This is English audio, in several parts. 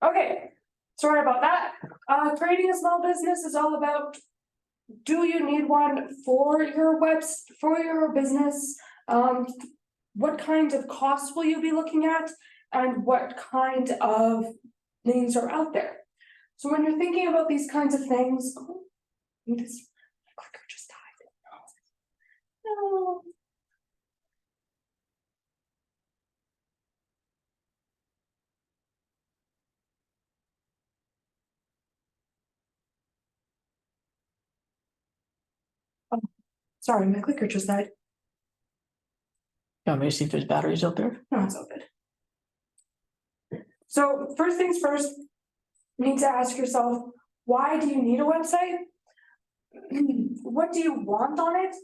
Okay, sorry about that. Creating a small business is all about, do you need one for your for your business? What kinds of costs will you be looking at? And what kind of things are out there? So when you're thinking about these kinds of things, this clicker just died. No. Oh, sorry, my clicker just died. You want me to see if there's batteries out there? No, it's all good. So first things first, you need to ask yourself, why do you need a website? What do you want on it?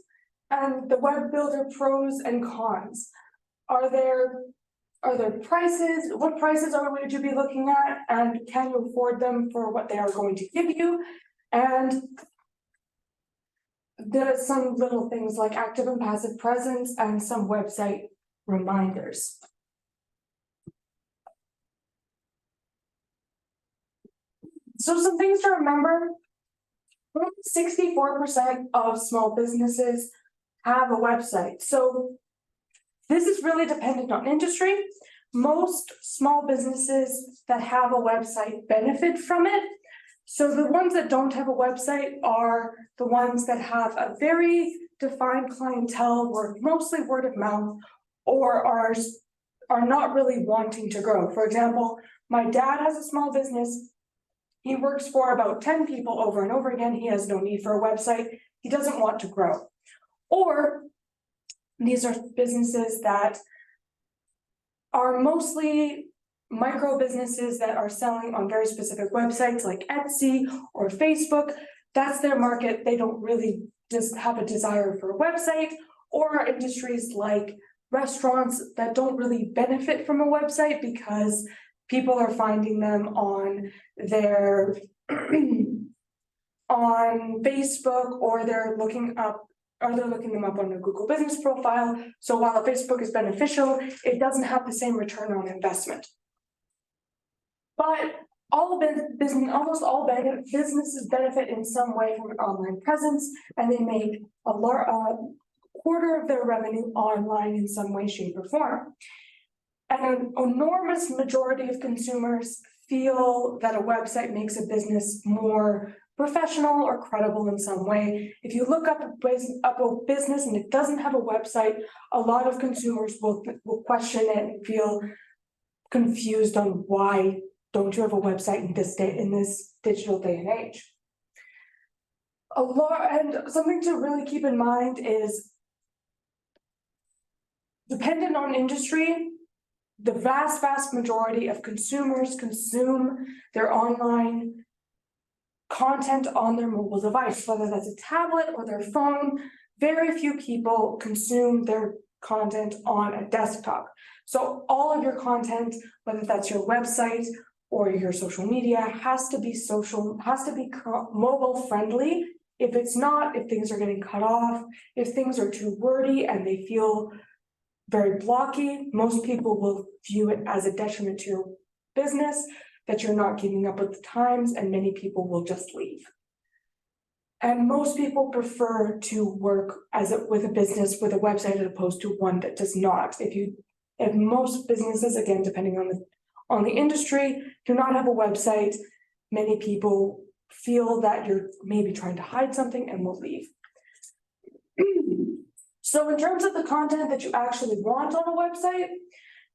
And the web builder pros and cons. Are there prices? What prices would you be looking at? And can you afford them for what they are going to give you? And there are some little things like active and passive presence and some website reminders. So some things to remember, 64% of small businesses have a website. So this is really dependent on industry. Most small businesses that have a website benefit from it. So the ones that don't have a website are the ones that have a very defined clientele, or mostly word of mouth, or are not really wanting to grow. For example, my dad has a small business. He works for about 10 people over and over again. He has no need for a website. He doesn't want to grow. Or these are businesses that are mostly micro businesses that are selling on very specific websites like Etsy or Facebook. That's their market. They don't really just have a desire for a website. Or industries like restaurants that don't really benefit from a website because people are finding them on their on Facebook, or they're looking them up on a Google business profile. So while Facebook is beneficial, it doesn't have the same return on investment. But almost all businesses benefit in some way from an online presence, and they make a quarter of their revenue online in some way, shape, or form. And an enormous majority of consumers feel that a website makes a business more professional or credible in some way. If you look up a business and it doesn't have a website, a lot of consumers will question it and feel confused on why don't you have a website in this digital day and age. And something to really keep in mind is, dependent on industry, the vast majority of consumers consume their online content on their mobile device, whether that's a tablet or their phone. Very few people consume their content on a desktop. So all of your content, whether that's your website or your social media, has to be mobile friendly. If it's not, if things are getting cut off, if things are too wordy and they feel very blocky, most people will view it as a detriment to your business, that you're not keeping up with the times, and many people will just leave. And most people prefer to work with a business with a website as opposed to one that does not. If most businesses, again, depending on the industry, do not have a website, many people feel that you're maybe trying to hide something and will leave. So in terms of the content that you actually want on a website,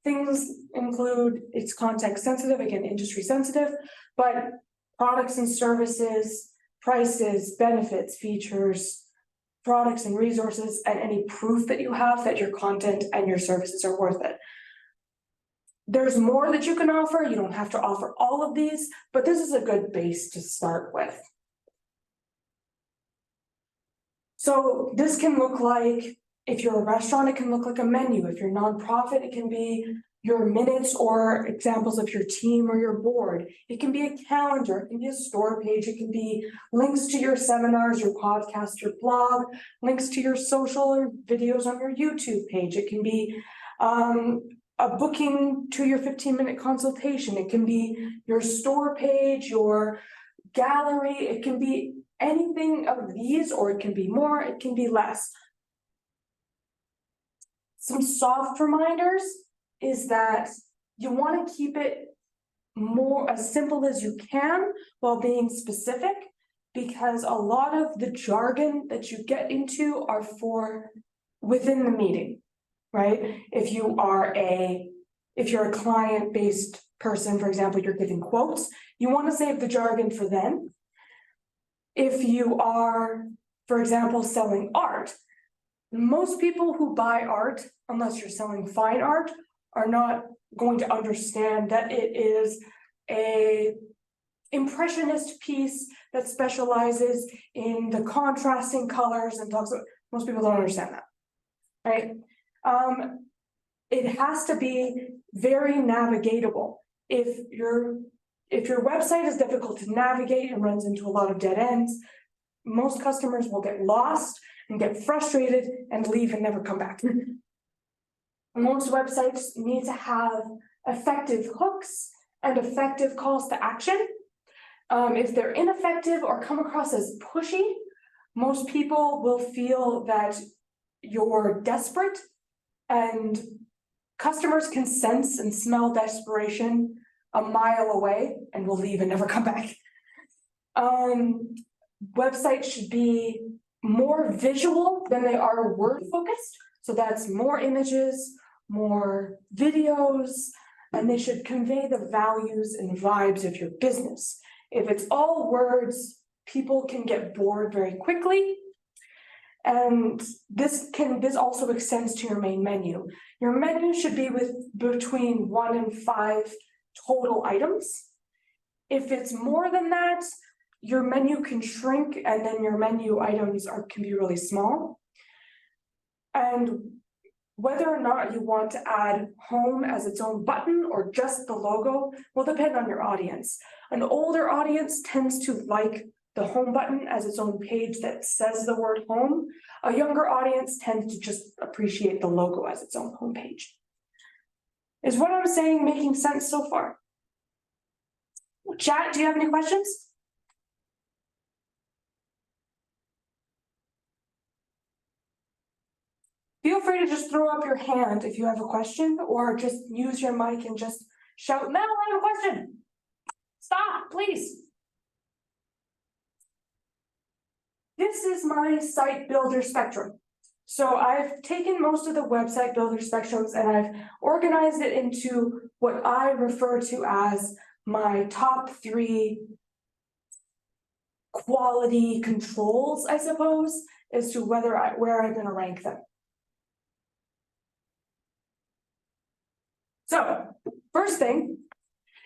things include, it's context sensitive, again, industry sensitive, but products and services, prices, benefits, features, products and resources, and any proof that you have that your content and your services are worth it. There's more that you can offer. You don't have to offer all of these, but this is a good base to start with. So this can look like, if you're a restaurant, it can look like a menu. If you're a nonprofit, it can be your minutes or examples of your team or your board. It can be a calendar, it can be a store page, it can be links to your seminars, your podcast, your blog, links to your social or videos on your YouTube page. It can be a booking to your 15-minute consultation. It can be your store page, your gallery. It can be anything of these, or it can be more, it can be less. Some soft reminders is that you want to keep it more as simple as you can while being specific, because a lot of the jargon that you get into are for within the meeting, right? If you're a client-based person, for example, you're giving quotes, you want to save the jargon for then. If you are, for example, selling art, most people who buy art, unless you're selling fine art, are not going to understand that it is a impressionist piece that specializes in the contrasting colors and talks about, most people don't understand that, right? It has to be very navigatable. If your website is difficult to navigate and runs into a lot of dead ends, most customers will get lost and get frustrated and leave and never come back. Most websites need to have effective hooks and effective calls to action. If they're ineffective or come across as pushy, most people will feel that you're desperate, and customers can sense and smell desperation a mile away and will leave and never come back. Websites should be more visual than they are word focused. So that's more images, more videos, and they should convey the values and vibes of your business. If it's all words, people can get bored very quickly. And this also extends to your main menu. Your menu should be between 1 and 5 total items. If it's more than that, your menu can shrink, and then your menu items can be really small. And whether or not you want to add home as its own button or just the logo will depend on your audience. An older audience tends to like the home button as its own page that says the word home. A younger audience tends to just appreciate the logo as its own homepage. Is what I'm saying making sense so far? Chat, do you have any questions? Feel free to just throw up your hand if you have a question, or just use your mic and just shout, Mel, I have a question. Stop, please. This is my site builder spectrum. So I've taken most of the website builder spectrums and I've organized it into what I refer to as my top 3 quality controls, I suppose, as to where I'm going to rank them. So, first thing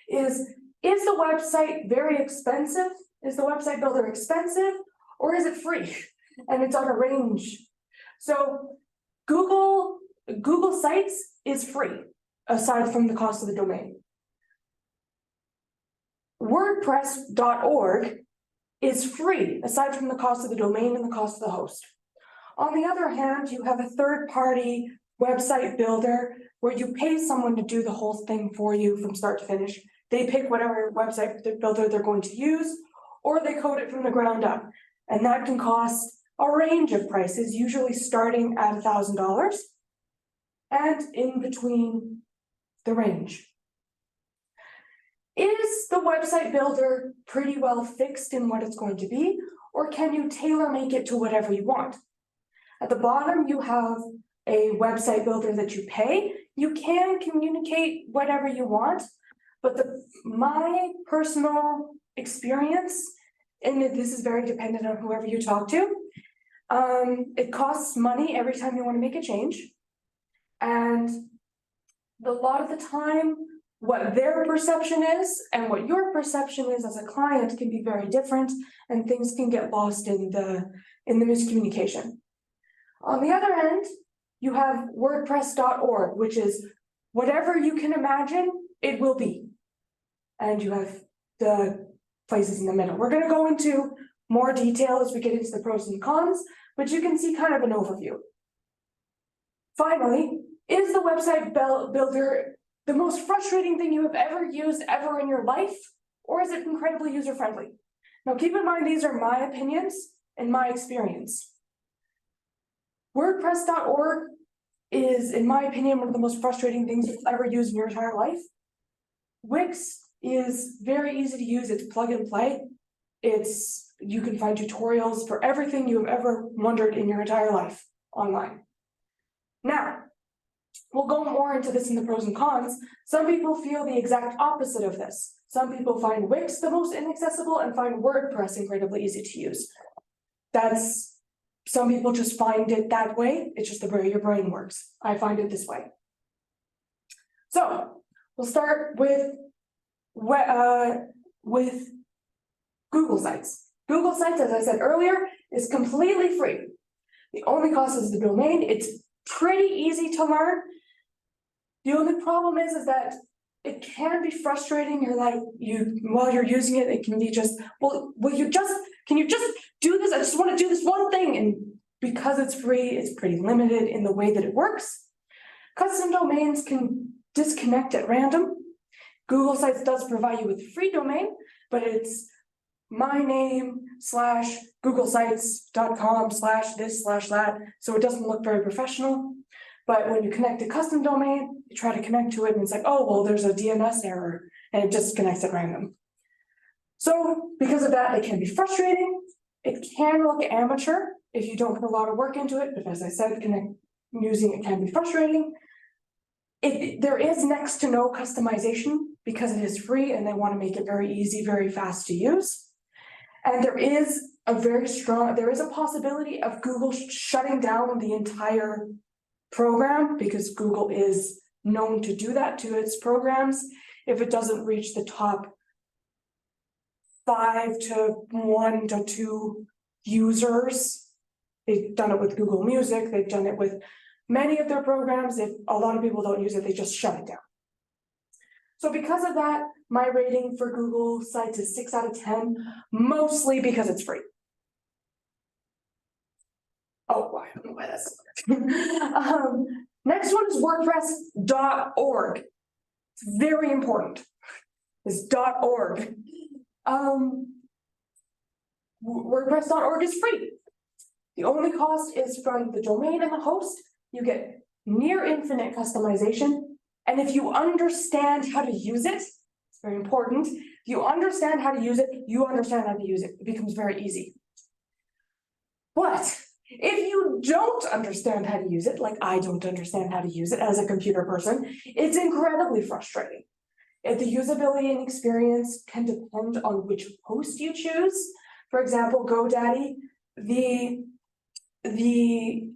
is the website very expensive? Is the website builder expensive, or is it free? And it's on a range. So Google Sites is free, aside from the cost of the domain. WordPress.org is free, aside from the cost of the domain and the cost of the host. On the other hand, you have a third-party website builder where you pay someone to do the whole thing for you from start to finish. They pick whatever website builder they're going to use, or they code it from the ground up. And that can cost a range of prices, usually starting at $1,000 and in between the range. Is the website builder pretty well fixed in what it's going to be, or can you tailor make it to whatever you want? At the bottom, you have a website builder that you pay. You can communicate whatever you want, but my personal experience, and this is very dependent on whoever you talk to, it costs money every time you want to make a change. And a lot of the time, what their perception is and what your perception is as a client can be very different, and things can get lost in the miscommunication. On the other end, you have WordPress.org, which is whatever you can imagine, it will be. And you have the places in the middle. We're going to go into more detail as we get into the pros and cons, but you can see kind of an overview. Finally, Is the website builder the most frustrating thing you have ever used ever in your life? Or is it incredibly user-friendly? Now, keep in mind, these are my opinions and my experience. WordPress.org is, in my opinion, one of the most frustrating things you've ever used in your entire life. Wix is very easy to use. It's plug and play. You can find tutorials for everything you have ever wondered in your entire life online. Now, we'll go more into this in the pros and cons. Some people feel the exact opposite of this. Some people find Wix the most inaccessible and find WordPress incredibly easy to use. Some people just find it that way. It's just the way your brain works. I find it this way. So we'll start with Google Sites. Google Sites, as I said earlier, is completely free. The only cost is the domain. It's pretty easy to learn. The only problem is that it can be frustrating. You're like, while you're using it, it can be just, can you just do this? I just want to do this one thing. And because it's free, it's pretty limited in the way that it works. Custom domains can disconnect at random. Google Sites does provide you with a free domain, but it's my name /googlesites.com/this/that. So it doesn't look very professional. But when you connect a custom domain, you try to connect to it and it's like, oh, well, there's a DNS error and it just connects at random. So because of that, it can be frustrating. It can look amateur if you don't put a lot of work into it. But as I said, using it can be frustrating. There is next to no customization because it is free and they want to make it very easy, very fast to use. And there is a possibility of Google shutting down the entire program because Google is known to do that to its programs if it doesn't reach the top 5 to 1 to 2 users. They've done it with Google Music. They've done it with many of their programs. If a lot of people don't use it, they just shut it down. So because of that, my rating for Google Sites is 6 out of 10, mostly because it's free. Oh, I don't know why that's next one is WordPress.org. It's very important. It's .org. WordPress.org is free. The only cost is from the domain and the host. You get near infinite customization. And if you understand how to use it, it's very important. If you understand how to use it, you understand how to use it. It becomes very easy. But if you don't understand how to use it, like I don't understand how to use it as a computer person, it's incredibly frustrating. The usability and experience can depend on which host you choose. For example, GoDaddy, the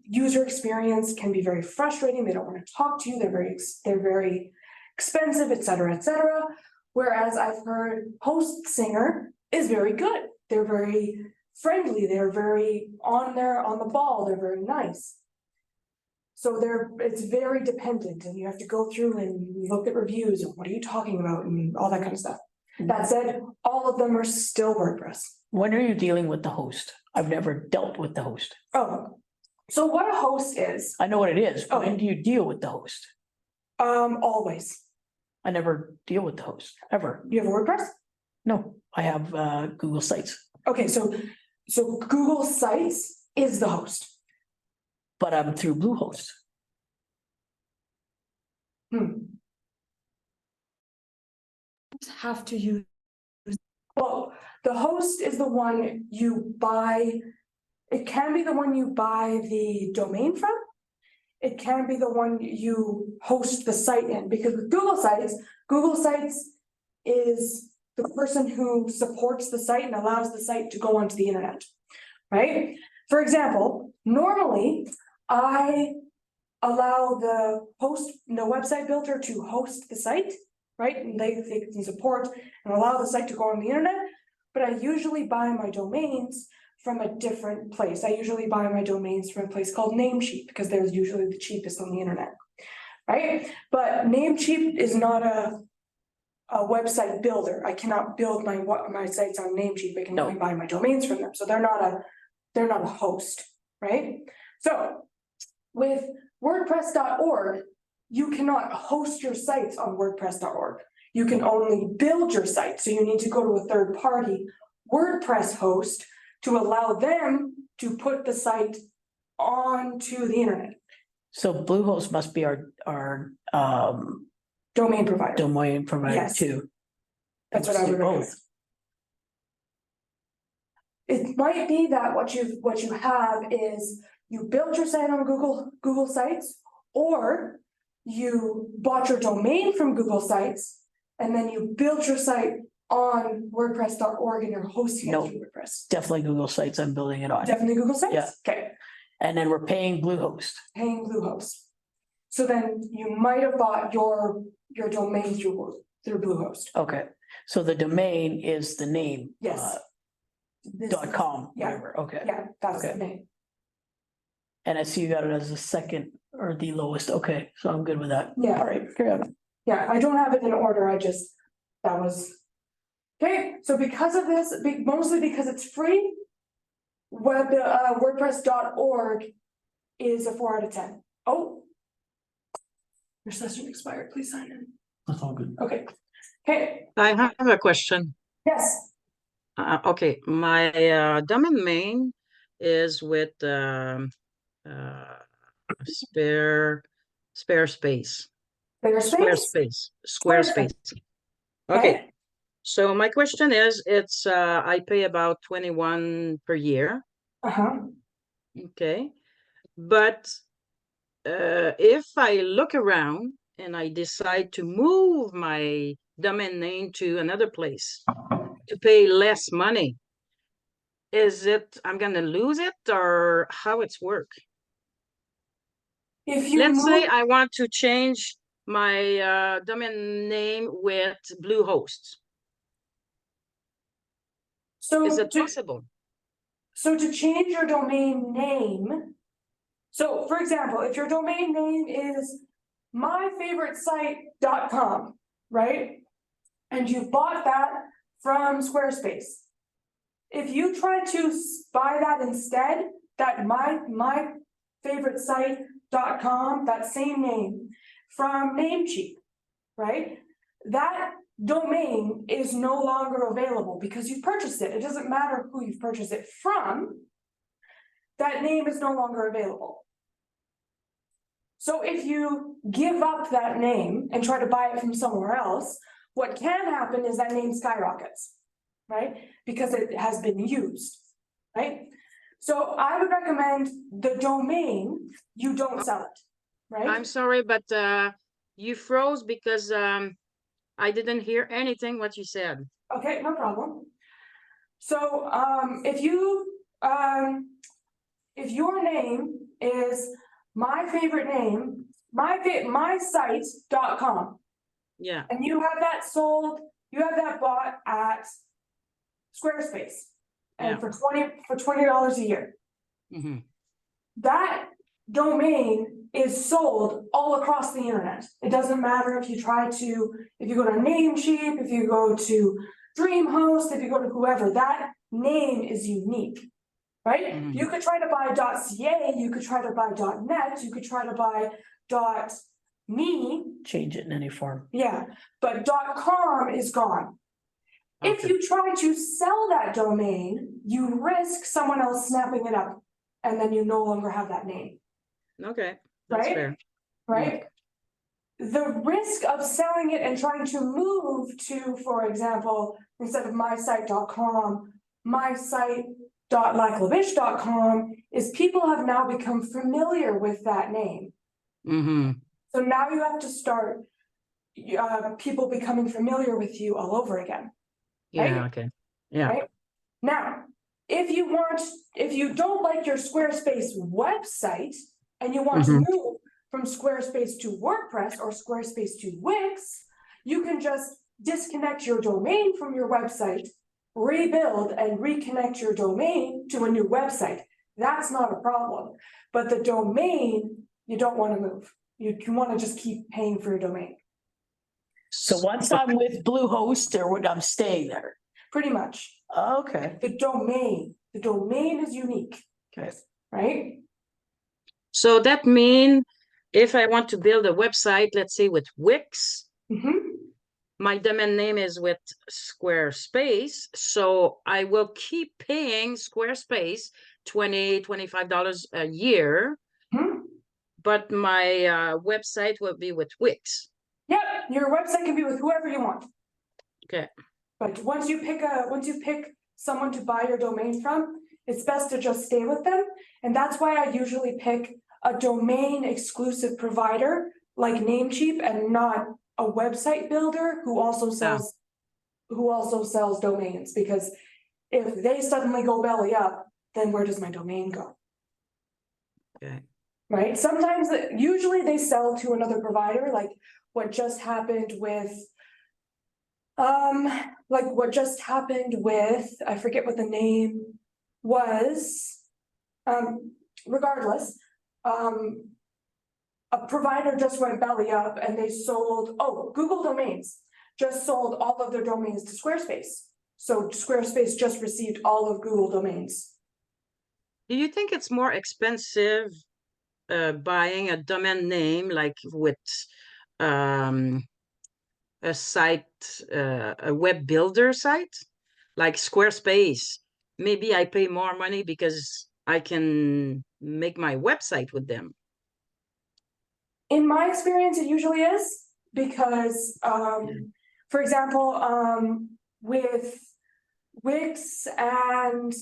user experience can be very frustrating. They don't want to talk to you. They're very expensive, etc., etc. Whereas I've heard HostSinger is very good. They're very friendly. They're very on the ball. They're very nice. So it's very dependent, and you have to go through and look at reviews and what are you talking about and all that kind of stuff. That said, all of them are still WordPress. When are you dealing with the host? I've never dealt with the host. Oh, so what a host is? I know what it is. Oh. When do you deal with the host? Always. I never deal with the host, ever. You have WordPress? No, I have Google Sites. Okay, so Google Sites is the host. But I'm through Bluehost. Have to use. Well, the host is the one you buy. It can be the one you buy the domain from. It can be the one you host the site in, because with Google Sites is the person who supports the site and allows the site to go onto the internet, right? For example, normally I allow the website builder to host the site, right? And they can support and allow the site to go on the internet, but I usually buy my domains from a different place. I usually buy my domains from a place called Namecheap because they're usually the cheapest on the internet, right? But Namecheap is not a website builder. I cannot build my sites on Namecheap. I can only buy my domains from them. So they're not a host, right? So with WordPress.org, you cannot host your sites on WordPress.org. You can only build your site, so you need to go to a third-party WordPress host to allow them to put the site onto the internet. So Bluehost must be our Domain provider. domain provider Yes. too. That's what I would recommend. Both. It might be that what you have is you build your site on Google Sites, or you bought your domain from Google Sites, and then you build your site on WordPress.org and you're hosting it No. through WordPress. Definitely Google Sites. I'm building it on. Definitely Google Sites? Yeah. Okay, And then we're paying Bluehost. paying Bluehost. So then you might have bought your domain through Bluehost. Okay, so the domain is the name. Yes. This Dot is- com, Yeah. whatever, okay. Yeah, that's the Okay. name. And I see you got it as the second or the lowest. Okay, so I'm good with that. Yeah. All right, carry on. Yeah, I don't have it in order, that was. Okay, so because of this, mostly because it's free. WordPress.org is a 4 out of 10. Oh. Your session expired, please sign in. That's all good. Okay, okay, I have a question. yes, Okay, my domain name is with Squarespace. Squarespace. Squarespace. Okay, so my question is, it's I pay about 21 per year. Uh-huh, Okay, but if I look around and I decide to move my domain name to another place to pay less money, I'm gonna lose it, or how it's work? if you Let's say move, I want to change my domain name with Bluehost. so Is it to, possible? so to change your domain name. So for example, if your domain name is myfavoritesite.com, right? And you bought that from Squarespace. If you try to buy that instead, that myfavoritesite.com, that same name from Namecheap, right? That domain is no longer available because you've purchased it. It doesn't matter who you've purchased it from. That name is no longer available. So if you give up that name and try to buy it from somewhere else, what can happen is that name skyrockets, right? Because it has been used, right? So I would recommend the domain, you don't sell it, right? I'm sorry, but you froze because I didn't hear anything what you said. Okay, no problem. So if your name is my favorite name, mysite.com, Yeah, and you have that sold, you have that bought at Squarespace, and Yeah. for $20 a year, mhm. that domain is sold all across the internet. It doesn't matter if you go to Namecheap, if you go to DreamHost, if you go to whoever, that name is unique, right? Mhm. You could try to buy .ca, you could try to buy .net, you could try to buy .me, Change it in any form. yeah, but .com is gone. If Okay. you try to sell that domain, you risk someone else snapping it up, and then you no longer have that name, Okay, that's right? fair. Right? The risk of selling it and trying to move to, for example, instead of mysite.com, mysite.laclavish.com, is people have now become familiar with that name. Mm-hmm. So now you have to start people becoming familiar with you all over again. Yeah, Right? okay. Yeah. Right? Now, if you don't like your Squarespace website and you want to move from Squarespace to WordPress or Squarespace to Wix, you can just disconnect your domain from your website, rebuild and reconnect your domain to a new website. That's not a problem. But the domain, you don't want to move. You want to just keep paying for your domain, So once I'm with Bluehost, I'm staying there. pretty much. Okay, The domain is unique, okay. right? So that mean if I want to build a website, let's say with Wix, Mhm. my domain name is with Squarespace, so I will keep paying Squarespace $25 a year, Mhm. but my website will be with Wix. Yep, your website can be with whoever you want. Okay. But once you pick someone to buy your domain from, it's best to just stay with them. And that's why I usually pick a domain exclusive provider like Namecheap and not a website builder who also sells domains, because if they suddenly go belly up, then where does my domain go? Okay. Right? Sometimes, usually they sell to another provider, like what just happened with I forget what the name was. Regardless, a provider just went belly up and they sold, Google Domains just sold all of their domains to Squarespace. So Squarespace just received all of Google Domains. Do you think it's more expensive buying a domain name like with a site, a web builder site like Squarespace? Maybe I pay more money because I can make my website with them. In my experience, it usually is, because, for example, with Wix and,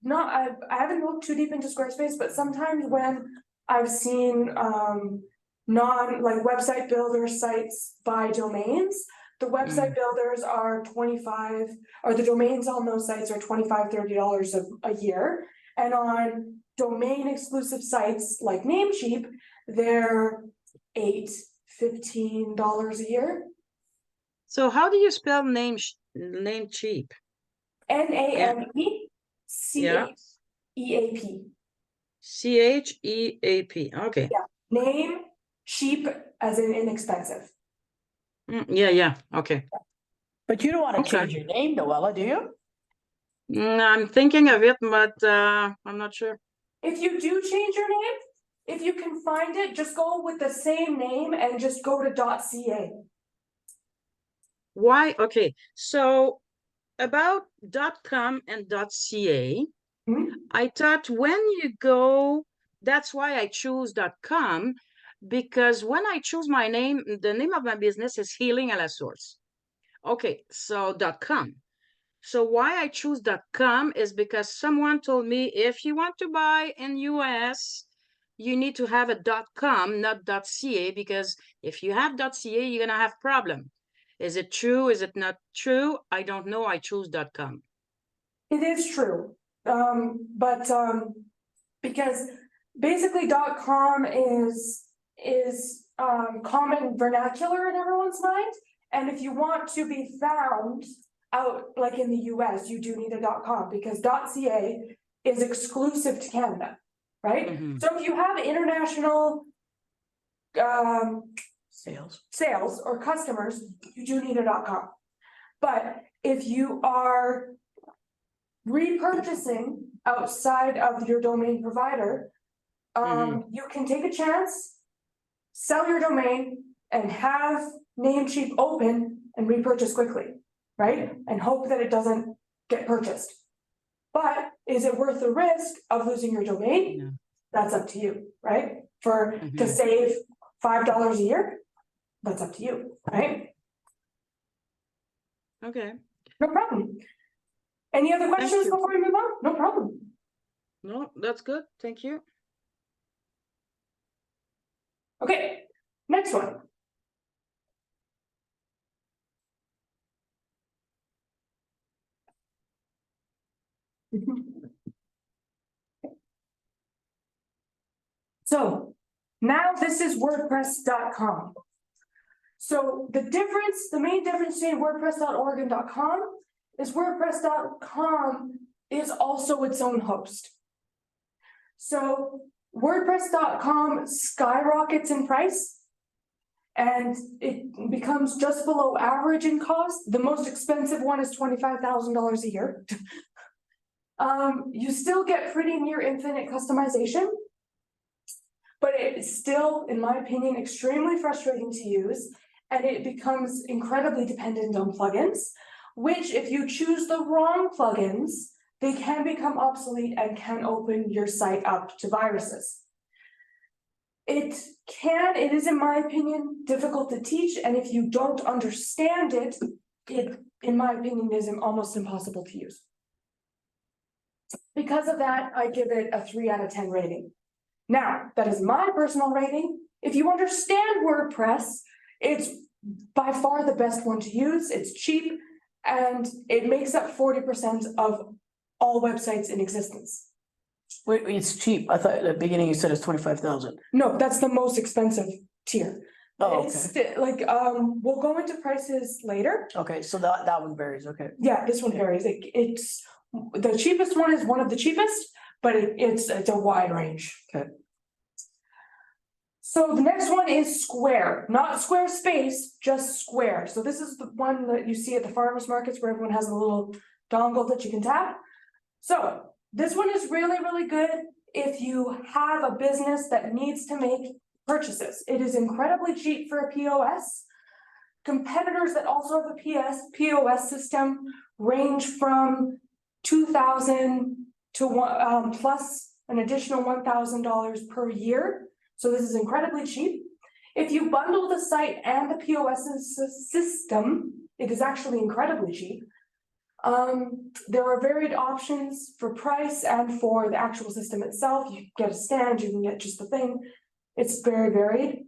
I haven't looked too deep into Squarespace, but sometimes when I've seen, like website builder sites buy domains, the website builders are 25, or the domains on those sites are $25-30 a year. And on domain exclusive sites like Namecheap, they're $8-15 a year. So how do you spell Namecheap? Namecheap. CHEAP. Okay. Yeah, name cheap as in inexpensive. Yeah. Okay. But you don't want to Okay. change your name, Noella, do you? I'm thinking of it, but I'm not sure. If you do change your name, if you can find it, just go with the same name and just go to .ca. Why? Okay. So about .com and .ca, I thought when you go, that's why I choose .com, because when I choose my name, the name of my business is Healing à la Source. Okay, so .com. So why I choose .com is because someone told me if you want to buy in US, you need to have a .com, not .ca, because if you have .ca, you're gonna have problem. Is it true? Is it not true? I don't know. I choose .com. It is true, because basically .com is common vernacular in everyone's mind, and if you want to be found out like in the US, you do need a .com, because .ca is exclusive to Canada, right? So if you have international sales or customers, you do need a .com. But if you are repurchasing outside of your domain provider, you can take a chance, sell your domain, and have Namecheap open and repurchase quickly, right? And hope that it doesn't get purchased. But is it worth the risk of losing your domain? No. That's up to you, right? To save $5 a year, that's up to you, right? Okay. No problem. Any other questions you. before we move on? No problem. No, that's good. Thank you. Okay, next one. So now this is WordPress.com. So the main difference between WordPress.org and .com is WordPress.com is also its own host. So WordPress.com skyrockets in price, and it becomes just below average in cost. The most expensive one is $25,000 a year. You still get pretty near infinite customization. but it's still, in my opinion, extremely frustrating to use. And it becomes incredibly dependent on plugins, which if you choose the wrong plugins, they can become obsolete and can open your site up to viruses. It is, in my opinion, difficult to teach, and if you don't understand it, in my opinion, is almost impossible to use. Because of that, I give it a 3 out of 10 rating. Now, that is my personal rating. If you understand WordPress, it's by far the best one to use. It's cheap, and it makes up 40% of all websites in existence. Wait, it's cheap. I thought at the beginning you said it's 25,000. No, that's the most expensive tier. Oh, It's okay. like, we'll go into prices later. Okay, so that one varies, okay. Yeah, this one varies. It's, the cheapest one is one of the cheapest, but it's a wide range. Okay. So the next one is Square, not Squarespace, just Square. So this is the one that you see at the farmers markets where everyone has a little dongle that you can tap. So this one is really, really good if you have a business that needs to make purchases. It is incredibly cheap for a POS. Competitors that also have a POS system range from $2,000 to plus an additional $1,000 per year. So this is incredibly cheap. If you bundle the site and the POS system, it is actually incredibly cheap. There are varied options for price and for the actual system itself. You can get a stand, you can get just the thing. It's very varied.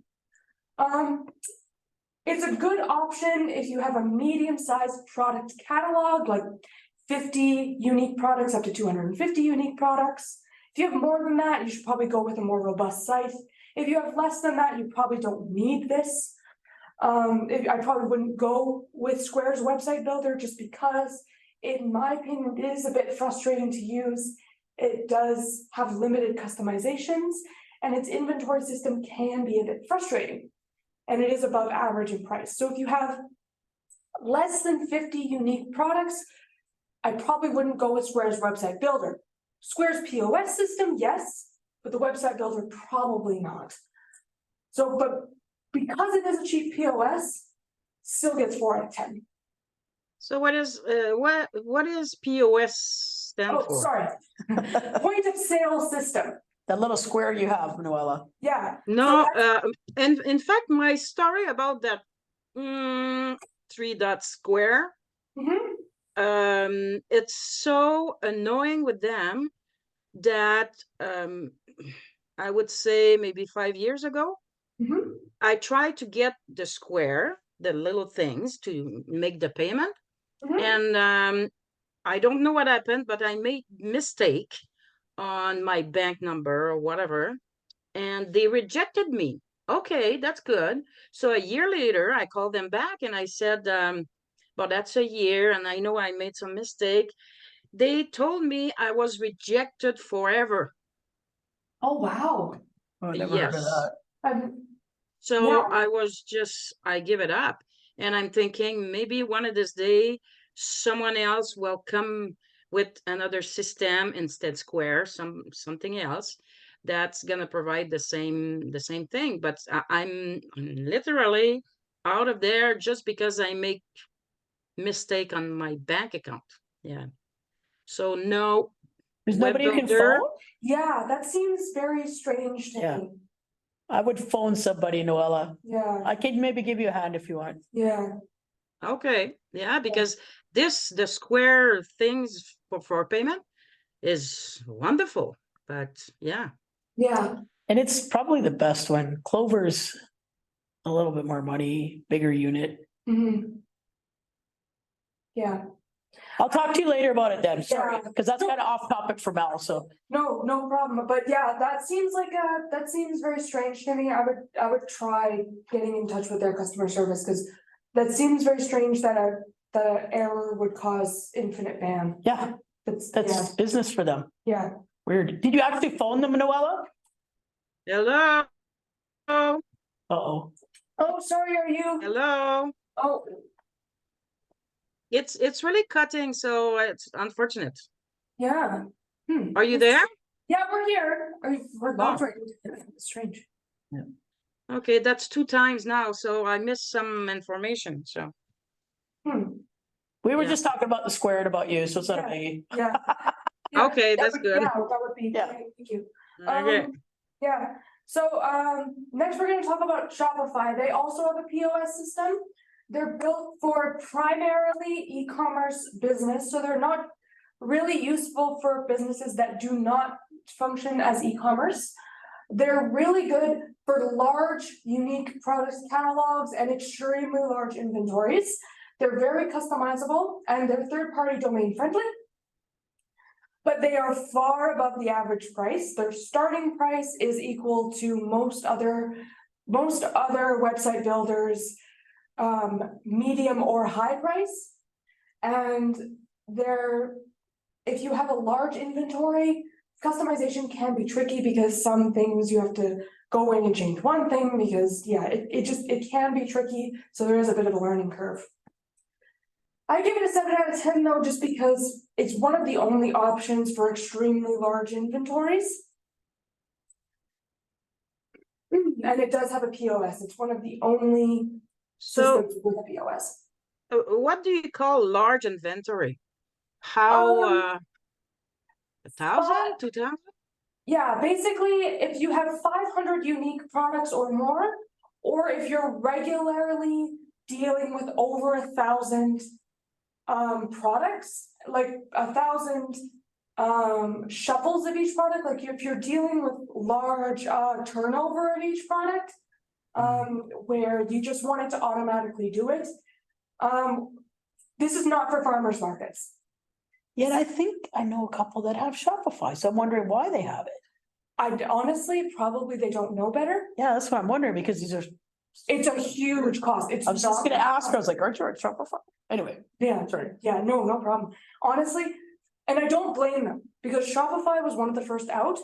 It's a good option if you have a medium-sized product catalog, like 50 unique products up to 250 unique products. If you have more than that, you should probably go with a more robust site. If you have less than that, you probably don't need this. I probably wouldn't go with Square's website builder just because, in my opinion, it is a bit frustrating to use. It does have limited customizations, and its inventory system can be a bit frustrating. And it is above average in price. So if you have less than 50 unique products, I probably wouldn't go with Square's website builder. Square's POS system, yes, but the website builder, probably not. So, but because it is a cheap POS, still gets 4 out of 10. So what is POS stand Oh, for? sorry. Point of sale system. That little square you have, Noella. Yeah. No, So and in fact, my story about that 3-dot square, it's so annoying with them that I would say maybe 5 years ago, I tried to get the square, the little things to make the payment, and I don't know what happened, but I made mistake on my bank number or whatever, and they rejected me. Okay, that's good. So a year later, I called them back and I said, well, that's a year, and I know I made some mistake. They told me I was rejected forever. Oh, wow. Oh, I never heard of Yes. that. So Yeah. I give it up. And I'm thinking maybe one of this day, someone else will come with another system instead Square, something else that's gonna provide the same thing. But I'm literally out of there just because I make mistake on my bank account. Yeah. So no, There's web nobody you can builder. phone? Yeah, that seems very strange to Yeah. me. I would phone somebody, Noella. Yeah, I could maybe give you a hand if you want. yeah. Okay, yeah, because the Square things for payment is wonderful, but yeah. Yeah. And it's probably the best one. Clover's a little bit more money, bigger unit. Yeah. I'll talk to you later about it then, sorry, Yeah. because that's kind of off topic for Mal, so. No problem. But yeah, that seems very strange to me. I would try getting in touch with their customer service because that seems very strange that the error would cause infinite ban. Yeah, that's business for them. Yeah. Weird. Did you actually phone them, Noella? Hello? Uh-oh. Oh, sorry, are you? Hello? Oh, It's really cutting, so it's unfortunate. yeah. Are you there? Yeah, we're here. We're Wow. both right. It's strange. Okay, that's 2 times now, so I missed some information, so. We were Yeah. just talking about the square and about you, so it's not a Yeah. biggie. Yeah. Yeah, Okay, that that's would- good. Yeah, that would be, Yeah. great, thank you. Okay, Yeah, so, next we're gonna talk about Shopify. They also have a POS system. They're built for primarily e-commerce business, so they're not really useful for businesses that do not function as e-commerce. They're really good for large, unique product catalogs and extremely large inventories. They're very customizable and they're third-party domain friendly. But they are far above the average price. Their starting price is equal to most other website builders, medium or high price. And if you have a large inventory, customization can be tricky because some things you have to go in and change one thing because, yeah, it can be tricky. So there is a bit of a learning curve. I give it a 7 out of 10 though, just because it's one of the only options for extremely large inventories. And it does have a POS. It's one of the only so systems with a POS. what do you call large inventory? How, 1,000, 2,000? Yeah, basically, if you have 500 unique products or more, or if you're regularly dealing with over 1,000 products, like 1,000 shuffles of each product, like if you're dealing with large turnover of each product, where you just want it to automatically do it, this is not for farmers markets. Yet I think I know a couple that have Shopify, so I'm wondering why they have it. I honestly, probably they don't know better. Yeah, that's what I'm wondering, because these are, It's a huge cost. It's I was just not- gonna ask her, I was like, aren't you at Shopify? Anyway, Yeah, sorry. yeah, no problem. Honestly, and I don't blame them because Shopify was one of the first out.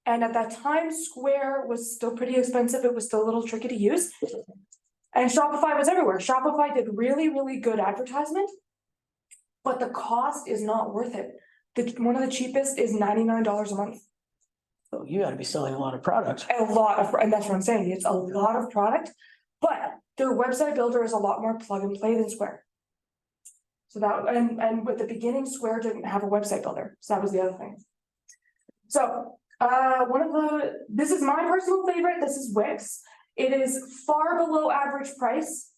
And at that time, Square was still pretty expensive. It was still a little tricky to use. And Shopify was everywhere. Shopify did really, really good advertisement. But the cost is not worth it. One of the cheapest is $99 a month. So you gotta be selling a lot of products. And that's what I'm saying. It's a lot of product, but their website builder is a lot more plug and play than Square. So that, and with the beginning, Square didn't have a website builder, so that was the other thing. So, this is my personal favorite, this is Wix. It is far below average price.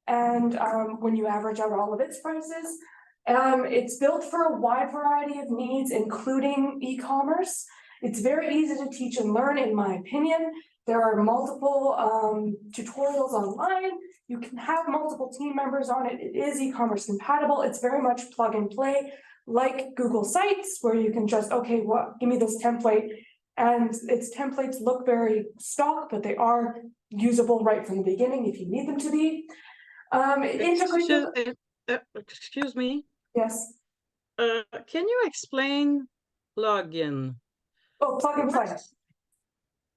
And, when you average out all of its prices, it's built for a wide variety of needs, including e-commerce. It's very easy to teach and learn, in my opinion. There are multiple, tutorials online. You can have multiple team members on it. It is e-commerce compatible. It's very much plug and play, like Google Sites, where you can just, okay, give me this template. And its templates look very stock, but they are usable right from the beginning if you need them to be. It integrates. Excuse me, Yes. can you explain plugin? Oh, plug and play.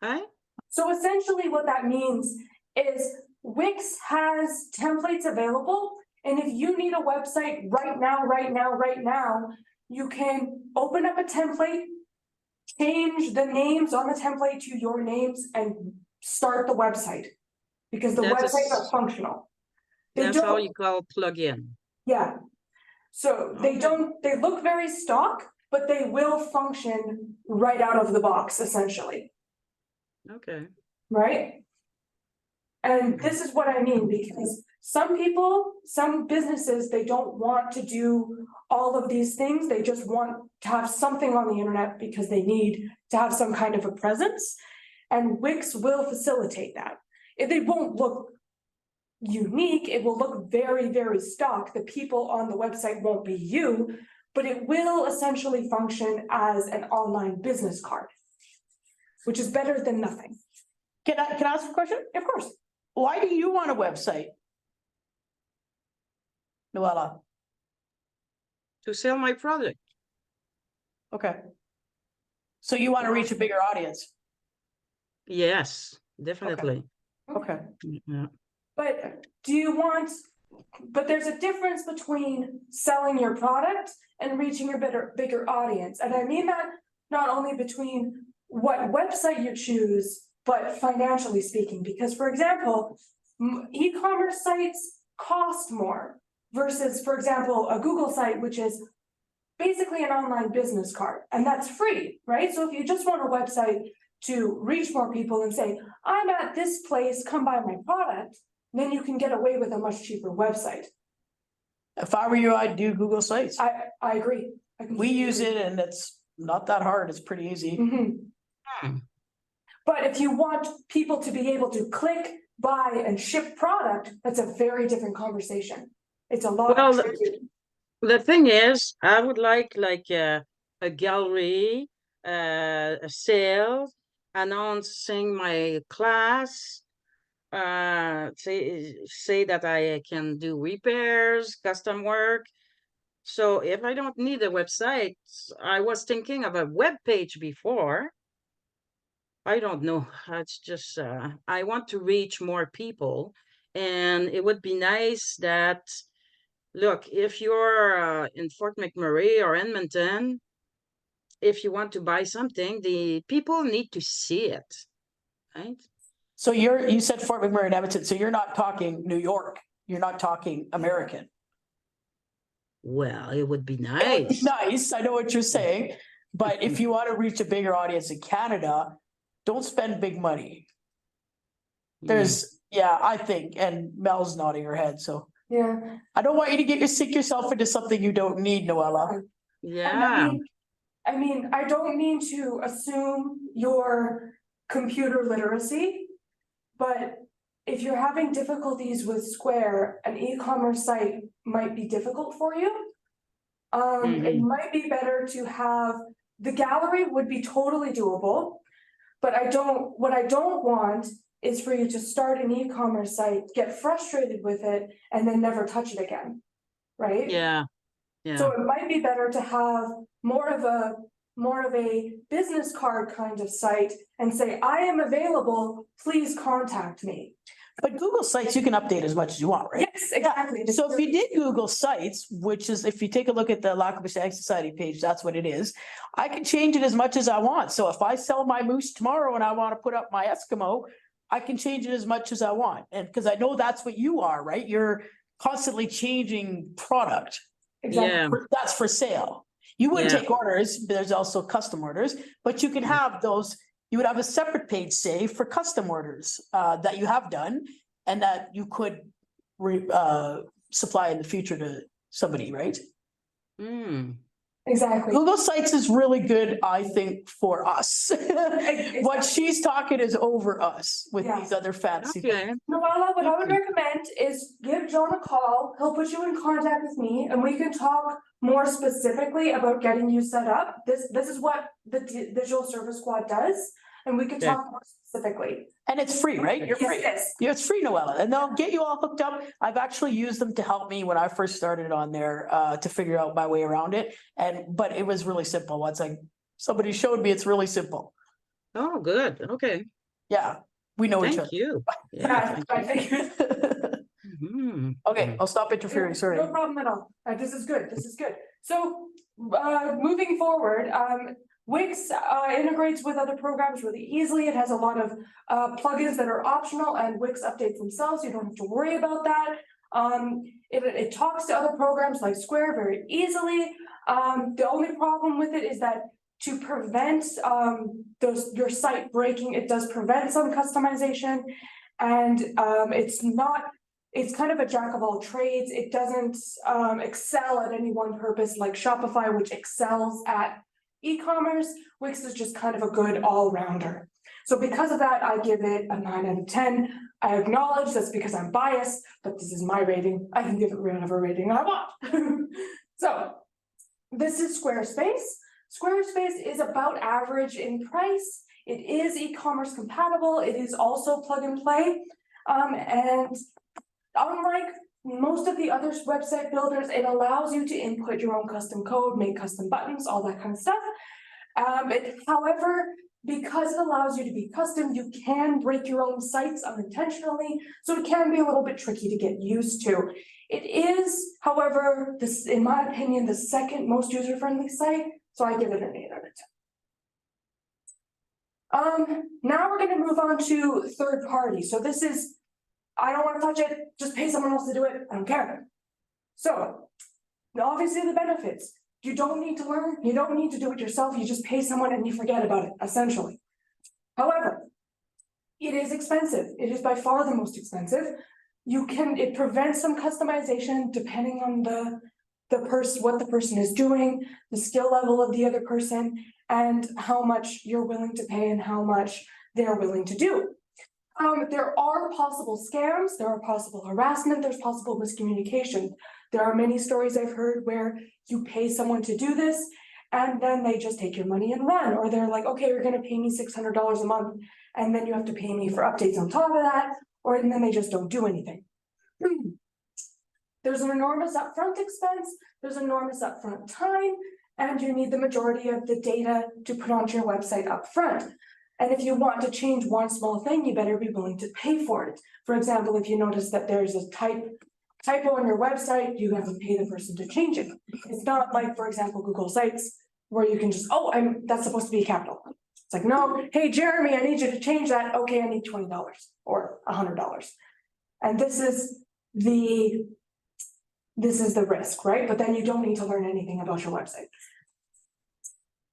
Huh? So essentially what that means is Wix has templates available. And if you need a website right now, you can open up a template, change the names on the template to your names and start the website. Because the That's a websites are functional. They That's all don't, you call plugin. yeah. So they Okay. they look very stock, but they will function right out of the box, essentially. Okay. Right? And this is what I mean, because some people, some businesses, they don't want to do all of these things. They just want to have something on the internet because they need to have some kind of a presence. And Wix will facilitate that. It won't look unique, it will look very, very stock. The people on the website won't be you, but it will essentially function as an online business card, which is better than nothing. Can I ask a question? Of course. Why do you want a website? Noella, To sell my product. okay. So you want to reach a bigger audience? Yes, definitely. Okay. Yeah. But but there's a difference between selling your product and reaching a bigger audience. And I mean that not only between what website you choose, but financially speaking, because for example, e-commerce sites cost more versus, for example, a Google site, which is basically an online business card, and that's free, right? So if you just want a website to reach more people and say, I'm at this place, come buy my product, then you can get away with a much cheaper website. If I were you, I'd do Google Sites. I agree. We use it and it's not that hard. It's pretty easy. Hmm. But if you want people to be able to click, buy, and ship product, that's a very different conversation. It's a lot. Well, the thing is, I would like a gallery, a sale, announcing my class, say that I can do repairs, custom work. So if I don't need a website, I was thinking of a web page before. I don't know. It's just I want to reach more people, and it would be nice that, look, if you're in Fort McMurray or Edmonton, if you want to buy something, the people need to see it, right? So you said Fort McMurray and Edmonton, so you're not talking New York, you're not talking American. Well, it would be It would be nice. nice, I know what you're saying, but if you want to reach a bigger audience in Canada, don't spend big money. There's, yeah, I think, and Mel's nodding her head, so. Yeah. I don't want you to get sink yourself into something you don't need, Noella. Yeah. I mean, I don't mean to assume your computer literacy, but if you're having difficulties with Square, an e-commerce site might be difficult for you. It might be better to have, the gallery would be totally doable, but what I don't want is for you to start an e-commerce site, get frustrated with it, and then never touch it again, right? Yeah. So Yeah. it might be better to have more of a business card kind of site and say, I am available, please contact me. But Google Sites, you can update as much as you want, right? Yes, exactly. So if you did Google Sites, which is, if you take a look at the Lac-La-Biche Society page, that's what it is. I can change it as much as I want. So if I sell my moose tomorrow and I want to put up my Eskimo, I can change it as much as I want. And because I know that's what you are, right? You're constantly changing product. Exactly. Yeah. That's for sale. You wouldn't Yeah. take orders, there's also custom orders, but you can have those, you would have a separate page, say, for custom orders that you have done and that you could supply in the future to somebody, right? Mm. Exactly. Google Sites is really good, I think, for us. What she's talking is over us with Yeah. these other fancy things. Okay. Noella, what I would Okay. recommend is give John a call. He'll put you in contact with me and we can talk more specifically about getting you set up. This is what the Digital Service Squad does, and we can Okay. talk more specifically. And it's free, right? You're free. Yes. Yeah, it's free, Noella, and they'll get you all hooked up. I've actually used them to help me when I first started on there to figure out my way around it. But it was really simple. Once somebody showed me, it's really simple. Oh, good. Okay. Yeah, we know each Thank other. you. Yeah. Yeah, I think. Mhm. Okay, I'll stop interfering, sorry. No problem at all. This is good. This is good. So, moving forward, Wix integrates with other programs really easily. It has a lot of plugins that are optional, and Wix updates themselves. You don't have to worry about that. It talks to other programs like Square very easily. The only problem with it is that to prevent your site breaking, it does prevent some customization, and it's kind of a jack of all trades. It doesn't excel at any one purpose like Shopify, which excels at e-commerce. Wix is just kind of a good all-rounder. So because of that, I give it a 9 out of 10. I acknowledge that's because I'm biased, but this is my rating. I can give it whatever rating I want. So this is Squarespace. Squarespace is about average in price. It is e-commerce compatible. It is also plug and play. And unlike most of the other website builders, it allows you to input your own custom code, make custom buttons, all that kind of stuff. However, because it allows you to be custom, you can break your own sites unintentionally, so it can be a little bit tricky to get used to. It is, however, in my opinion, the second most user-friendly site, so I give it an 8 out of 10. Now we're gonna move on to third party. So this is, I don't wanna touch it, just pay someone else to do it, I don't care. So, obviously the benefits, you don't need to learn, you don't need to do it yourself, you just pay someone and you forget about it, essentially. However, it is expensive, it is by far the most expensive. It prevents some customization depending on what the person is doing, the skill level of the other person, and how much you're willing to pay and how much they're willing to do. There are possible scams, there are possible harassment, there's possible miscommunication. There are many stories I've heard where you pay someone to do this and then they just take your money and run, or they're like, okay, you're gonna pay me $600 a month and then you have to pay me for updates on top of that, and then they just don't do anything. There's an enormous upfront expense, there's enormous upfront time, and you need the majority of the data to put onto your website upfront. And if you want to change one small thing, you better be willing to pay for it. For example, if you notice that there's a typo on your website, you have to pay the person to change it. It's not like, for example, Google Sites, where you can just, that's supposed to be a capital. It's like, no, hey, Jeremy, I need you to change that. Okay, I need $20 or $100. And this is the risk, right? But then you don't need to learn anything about your website.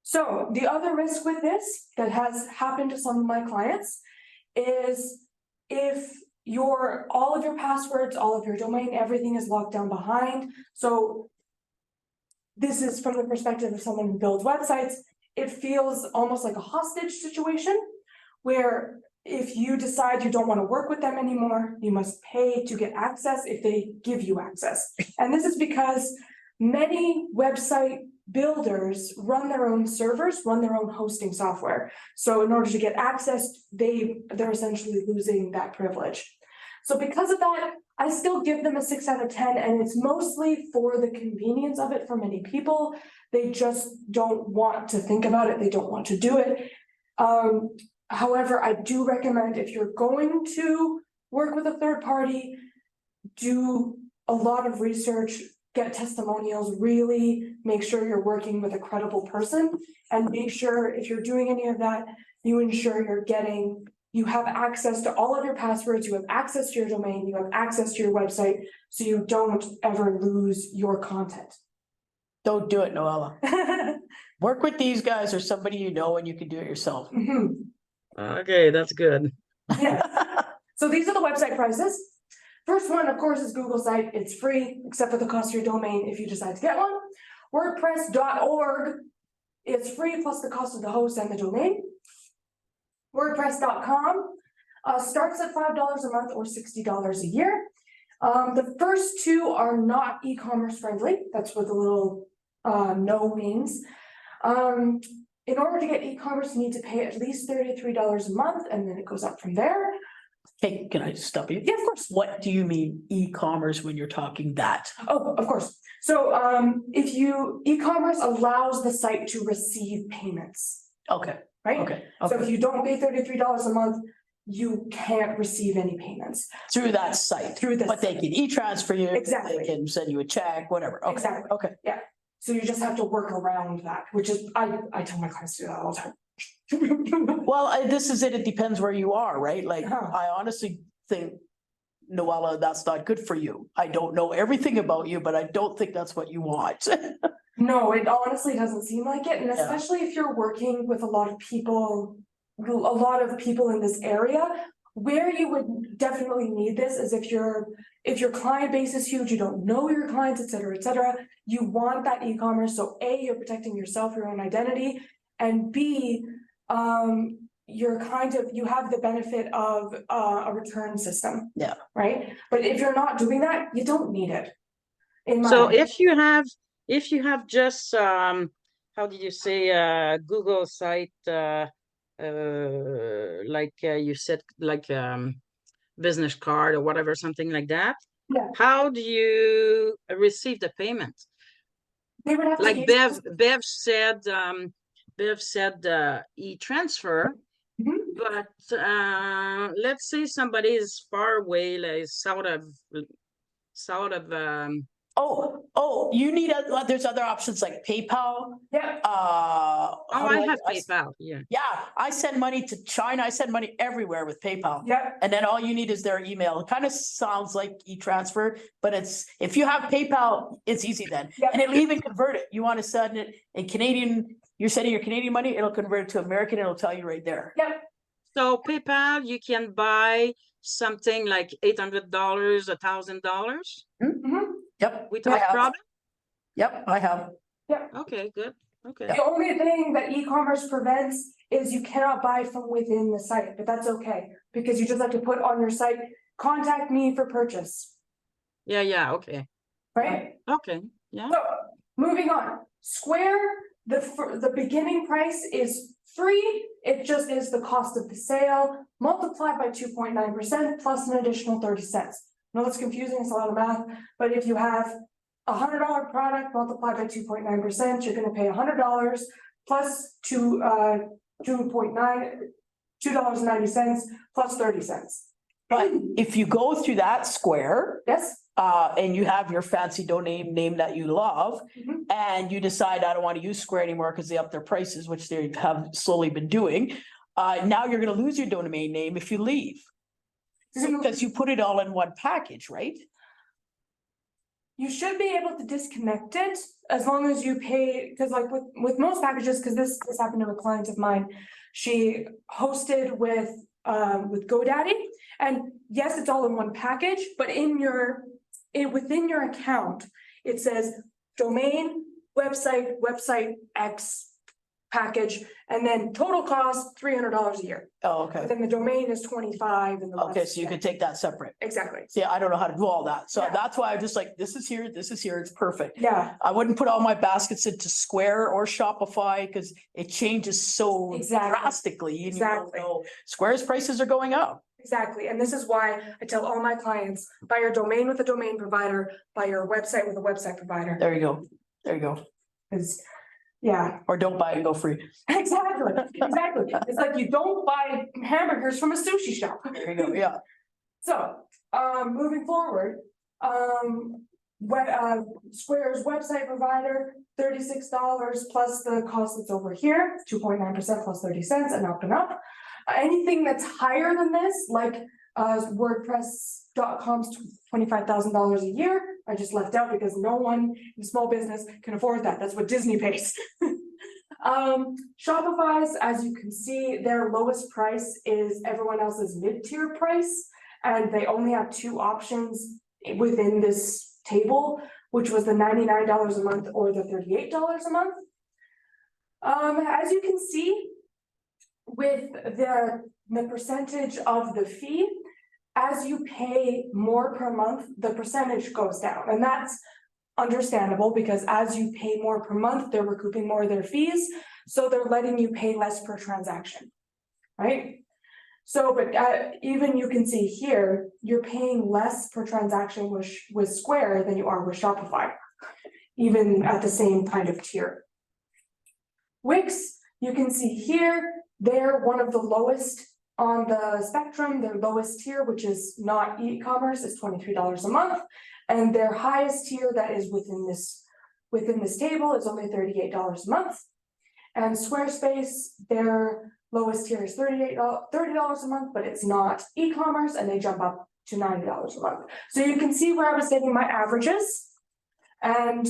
So the other risk with this that has happened to some of my clients is if all of your passwords, all of your domain, everything is locked down behind. So this is from the perspective of someone who builds websites, it feels almost like a hostage situation where if you decide you don't want to work with them anymore, you must pay to get access if they give you access. And this is because many website builders run their own servers, run their own hosting software. So in order to get access, they're essentially losing that privilege. So because of that, I still give them a 6 out of 10, and it's mostly for the convenience of it for many people. They just don't want to think about it. They don't want to do it. However, I do recommend if you're going to work with a third party, do a lot of research, get testimonials, really make sure you're working with a credible person, and make sure if you're doing any of that, you ensure you have access to all of your passwords, you have access to your domain, you have access to your website, so you don't ever lose your content. Don't do it, Noella. Work with these guys or somebody you know and you can do it yourself. Okay, that's good. Yeah. So these are the website prices. First one, of course, is Google site. It's free, except for the cost of your domain if you decide to get one. WordPress.org is free plus the cost of the host and the domain. WordPress.com starts at $5 a month or $60 a year. The first two are not e-commerce friendly. That's what the little no means. In order to get e-commerce, you need to pay at least $33 a month, and then it goes up from there. Hey, can I just stop you? Yeah, of course. What do you mean e-commerce when you're talking that? Oh, of course. So e-commerce allows the site to receive payments, Okay, right? okay, So okay. if you don't pay $33 a month, you can't receive any payments. Through that site. Through this But they can e-transfer you. Exactly. They can send you a check, whatever. Okay, Exactly. okay. So you just have to work around that, which is, I tell my clients to do that all the time. Well, this is it. It depends where you are, right? Like, Uh-huh. I honestly think, Noella, that's not good for you. I don't know everything about you, but I don't think that's what you want. No, it honestly doesn't seem like it, and Yeah. especially if you're working with a lot of people in this area, where you would definitely need this is if your client base is huge, you don't know your clients, et cetera, you want that e-commerce, so A, you're protecting yourself, your own identity, and B, you have the benefit of a return system. Yeah. Right? But if you're not doing that, you don't need it. So if you have just how did you say Google site like you said, like business card or whatever, something like that, Yeah. how do you receive the payment? They would have to Like use- Bev said e-transfer, but let's say somebody is far away, like south of Oh, you need, there's other options like PayPal, Yeah, Oh, I have I- PayPal, yeah. Yeah, I send money to China, I send money everywhere with PayPal. yeah, And then all you need is their email. It kind of sounds like e-transfer, but it's, if you have PayPal, it's easy then. Yep. And it'll even convert it. You want to send it in Canadian, you're sending your Canadian money, it'll convert it to American, it'll tell you right there. yeah. So PayPal, you can buy something like $800, $1,000 Mhm. Yep. I without have. problem? Yep, I have. Okay, good, okay. The only thing that e-commerce prevents is you cannot buy from within the site, but that's okay, because you just have to put on your site, contact me for purchase, Yeah, okay, right? okay, yeah. So, moving on, Square, the beginning price is free, it just is the cost of the sale, multiplied by 2.9% plus an additional 30 cents. I know that's confusing, it's a lot of math, but if you have $100 product multiplied by 2.9%, you're gonna pay $100 plus $2.90 plus 30 cents. But if you go through that Square, Yes? and you have your fancy domain name that you love, Mhm. and you decide I don't want to use Square anymore because they up their prices, which they have slowly been doing. Now you're gonna lose your domain name if you leave. Because you put it all in one package, right? You should be able to disconnect it as long as you pay, because like with most packages, because this happened to a client of mine. She hosted with GoDaddy, and yes, it's all in one package, but within your account, it says domain, website X package, and then total cost $300 a year. Oh, okay. Then the domain is 25 and the. Okay, so you could take that separate. Exactly, See, I don't know how to do all that. So Yeah. that's why I'm just like, this is here, it's perfect. yeah, I wouldn't put all my baskets into Square or Shopify because it changes so Exactly. drastically. And you don't Exactly. know. Square's prices are going up. exactly, and this is why I tell all my clients, buy your domain with a domain provider, buy your website with a website provider, There you go. There you go. because, yeah, Or don't buy it and go free. exactly, exactly, it's like you don't buy hamburgers from a sushi shop. There you go. Yeah. So, moving forward, Square's website provider, $36 plus the cost that's over here, 2.9% plus 30 cents and up and up. Anything that's higher than this, like, WordPress.com's $25,000 a year, I just left out because no one in small business can afford that, that's what Disney pays. Shopify's, as you can see, their lowest price is everyone else's mid-tier price. And they only have two options within this table, which was the $99 a month or the $38 a month. As you can see, with the percentage of the fee, as you pay more per month, the percentage goes down, and that's understandable because as you pay more per month, they're recouping more of their fees, so they're letting you pay less per transaction, right? So, but even you can see here, you're paying less per transaction with Square than you are with Shopify, even at the same kind of tier. Wix, you can see here, they're one of the lowest on the spectrum. Their lowest tier, which is not e-commerce, is $23 a month. And their highest tier that is within this table is only $38 a month. And Squarespace, their lowest tier is $30 a month, but it's not e-commerce, and they jump up to $90 a month. So you can see where I was getting my averages. And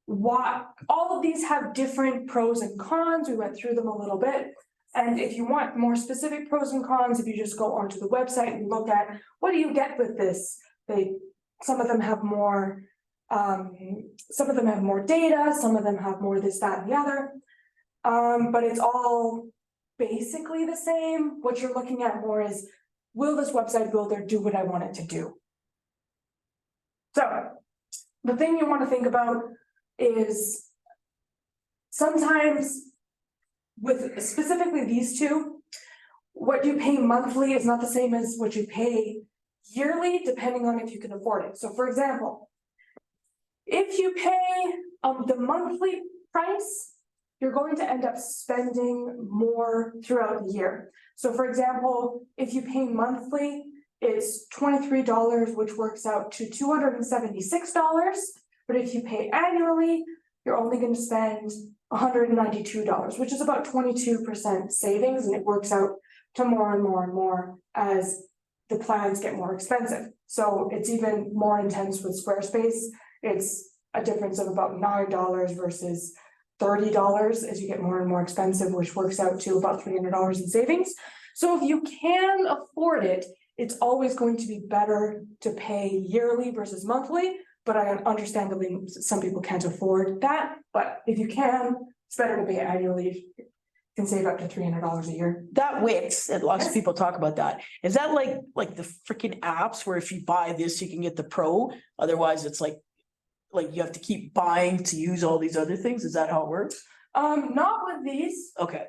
what all of these have different pros and cons. We went through them a little bit. And if you want more specific pros and cons, if you just go onto the website and look at what do you get with this, some of them have more data, some of them have more this, that, and the other. But it's all basically the same. What you're looking at more is, will this website builder do what I want it to do? So the thing you want to think about is sometimes with specifically these two, what you pay monthly is not the same as what you pay yearly, depending on if you can afford it. So for example, if you pay the monthly price, you're going to end up spending more throughout the year. So for example, if you pay monthly, it's $23, which works out to $276, But if you pay annually, you're only gonna spend $192, which is about 22% savings, and it works out to more and more and more as the plans get more expensive. So it's even more intense with Squarespace. It's a difference of about $9 versus $30 as you get more and more expensive, which works out to about $300 in savings. So if you can afford it, it's always going to be better to pay yearly versus monthly. But I understandably, some people can't afford that, but if you can, it's better to pay annually. You can save up to $300 a year. That Wix, and lots of Yes. people talk about that. Is that like the freaking apps where if you buy this, you can get the pro? Otherwise, it's like you have to keep buying to use all these other things? Is that how it works? Not with these. Okay,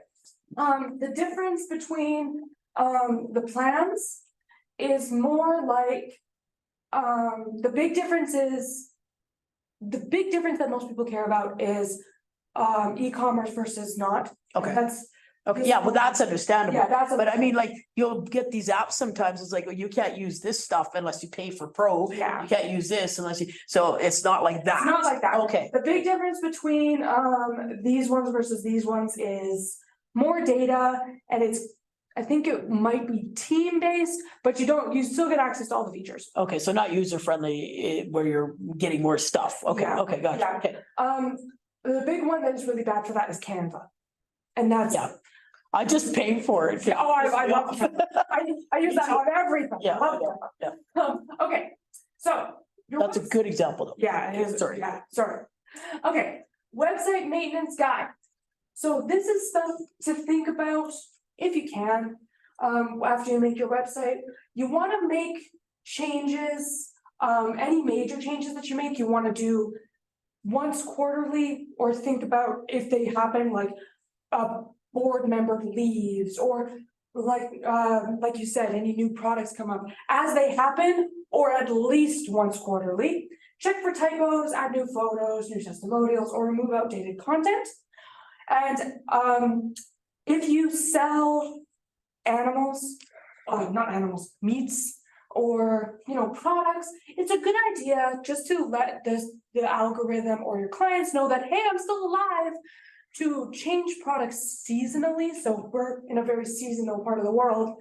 The difference between the plans is more like the big difference that most people care about is e-commerce versus not. okay, That's okay, yeah, well, that's understandable. yeah, that's But I mean, like, you'll get these apps sometimes, it's like, oh, you can't use this stuff unless you pay for pro. yeah. You can't use this unless you, so it's not like that. It's not like that. Okay, The big difference between these ones versus these ones is more data, and I think it might be team-based, but you still get access to all the features. okay, so not user friendly, where you're getting more stuff. Okay, Yeah, okay, gotcha, yeah. okay. The big one that is really bad for that is Canva. And that's. Yeah. I just paid for it. Yeah, oh, I love Canva. I use that on everything. Yeah, I love yeah, Canva. Okay, so. your That's a good example though. Yeah, it is, Sorry. yeah, sorry. Okay, website maintenance guide. So this is stuff to think about if you can, after you make your website. You wanna make changes, any major changes that you make, you wanna do once quarterly, or think about if they happen, like a board member leaves, or like you said, any new products come up as they happen, or at least once quarterly. Check for typos, add new photos, new testimonials, or remove outdated content. And if you sell animals, not animals, meats, or products, it's a good idea just to let the algorithm or your clients know that, hey, I'm still alive, to change products seasonally. So we're in a very seasonal part of the world.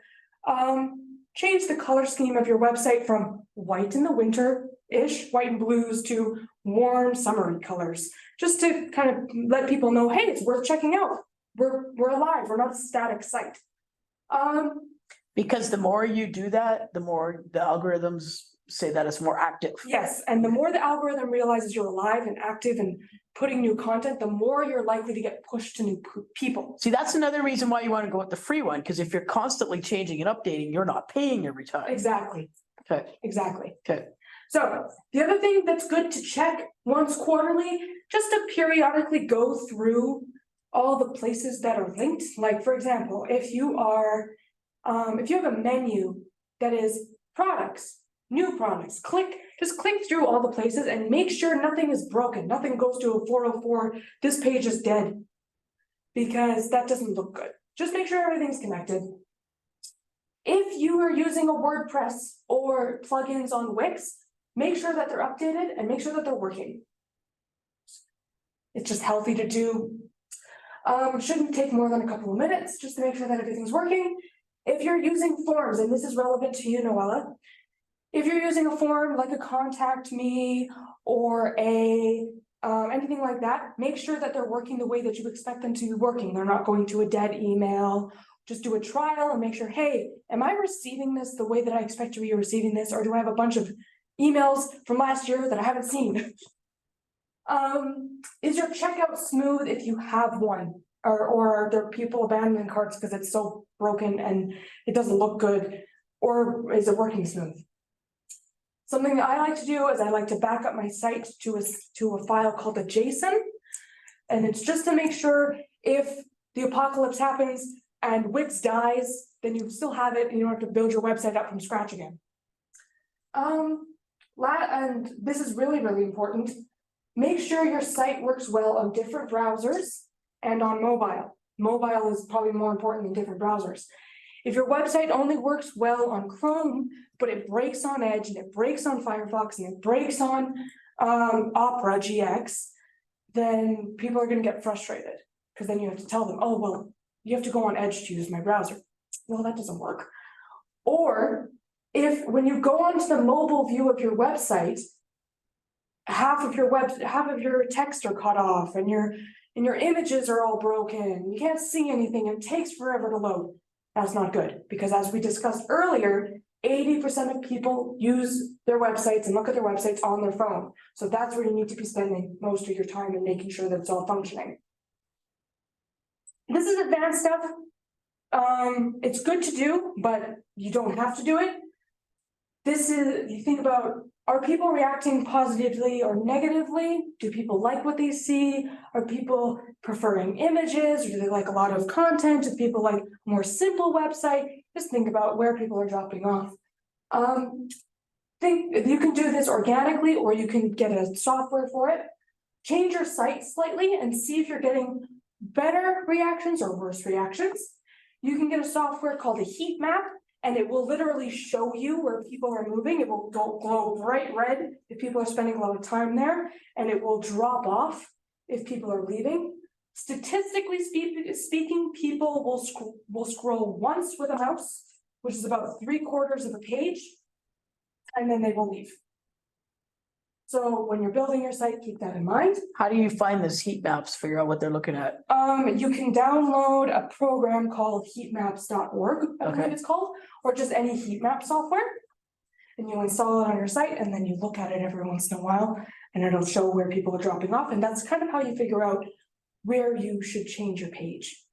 Change the color scheme of your website from white in the winter-ish, white and blues, to warm summery colors, just to kind of let people know, hey, it's worth checking out. We're alive, we're not a static site. Because the more you do that, the more the algorithms say that it's more active. Yes, and the more the algorithm realizes you're alive and active and putting new content, the more you're likely to get pushed to new people. See, that's another reason why you want to go with the free one, because if you're constantly changing and updating, you're not paying every time. Exactly, Okay, exactly. okay. So the other thing that's good to check once quarterly, just to periodically go through all the places that are linked. Like, for example, if you have a menu that is products, new products, just click through all the places and make sure nothing is broken, nothing goes to a 404, this page is dead. Because that doesn't look good. Just make sure everything's connected. If you are using a WordPress or plugins on Wix, make sure that they're updated and make sure that they're working. It's just healthy to do. Shouldn't take more than a couple of minutes just to make sure that everything's working. If you're using forms, and this is relevant to you, Noella, if you're using a form like a contact me or anything like that, make sure that they're working the way that you expect them to be working. They're not going to a dead email. Just do a trial and make sure, hey, am I receiving this the way that I expect to be receiving this? Or do I have a bunch of emails from last year that I haven't seen? Is your checkout smooth if you have one? Or are there people abandoning carts because it's so broken and it doesn't look good? Or is it working smooth? Something that I like to do is I like to back up my site to a file called a JSON. And it's just to make sure if the apocalypse happens and Wix dies, then you still have it and you don't have to build your website up from scratch again. And this is really, really important. Make sure your site works well on different browsers and on mobile. Mobile is probably more important than different browsers. If your website only works well on Chrome, but it breaks on Edge and it breaks on Firefox and it breaks on Opera GX, then people are gonna get frustrated. Cause then you have to tell them, oh, well, you have to go on Edge to use my browser. Well, that doesn't work. Or if, when you go onto the mobile view of your website, half of your text are cut off and your images are all broken, you can't see anything, it takes forever to load. That's not good, because as we discussed earlier, 80% of people use their websites and look at their websites on their phone. So that's where you need to be spending most of your time and making sure that it's all functioning. This is advanced stuff. It's good to do, but you don't have to do it. This is, you think about, are people reacting positively or negatively? Do people like what they see? Are people preferring images? Or do they like a lot of content? Do people like a more simple website? Just think about where people are dropping off. Think you can do this organically, or you can get a software for it. Change your site slightly and see if you're getting better reactions or worse reactions. You can get a software called a heat map, and it will literally show you where people are moving. It will glow bright red if people are spending a lot of time there, and it will drop off if people are leaving. Statistically speaking, people will scroll once with a mouse, which is about 3/4 of a page, and then they will leave. So when you're building your site, keep that in mind. How do you find those heat maps, figure out what they're looking at? You can download a program called heatmaps.org, I believe Okay. it's called, or just any heat map software. And you install it on your site, and then you look at it every once in a while, and it'll show where people are dropping off, and that's kind of how you figure out where you should change your page.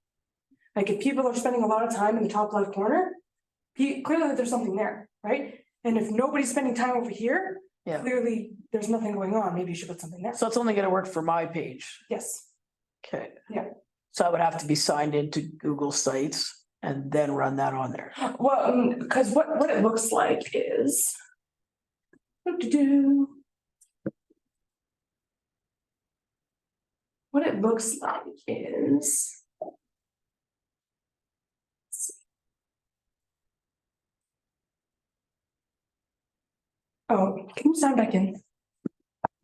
Like if people are spending a lot of time in the top left corner, clearly there's something there, right? And if nobody's spending time over here, Yeah. clearly there's nothing going on, maybe you should put something there. So it's only gonna work for my page. Yes, Okay. Yeah. So I would have to be signed into Google Sites and then run that on there. well, because what it looks like is. Doo-doo-doo. What it looks like is. Oh, can you sign back in?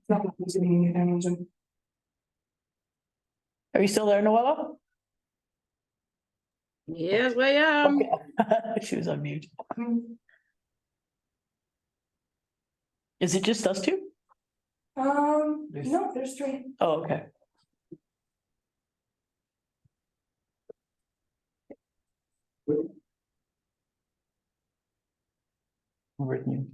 Not like I'm sitting in your Zoom. Are you still there, Noella? Yes, I am. Okay. She was on mute. Is it just us two? No, there's three. Oh, okay. Written.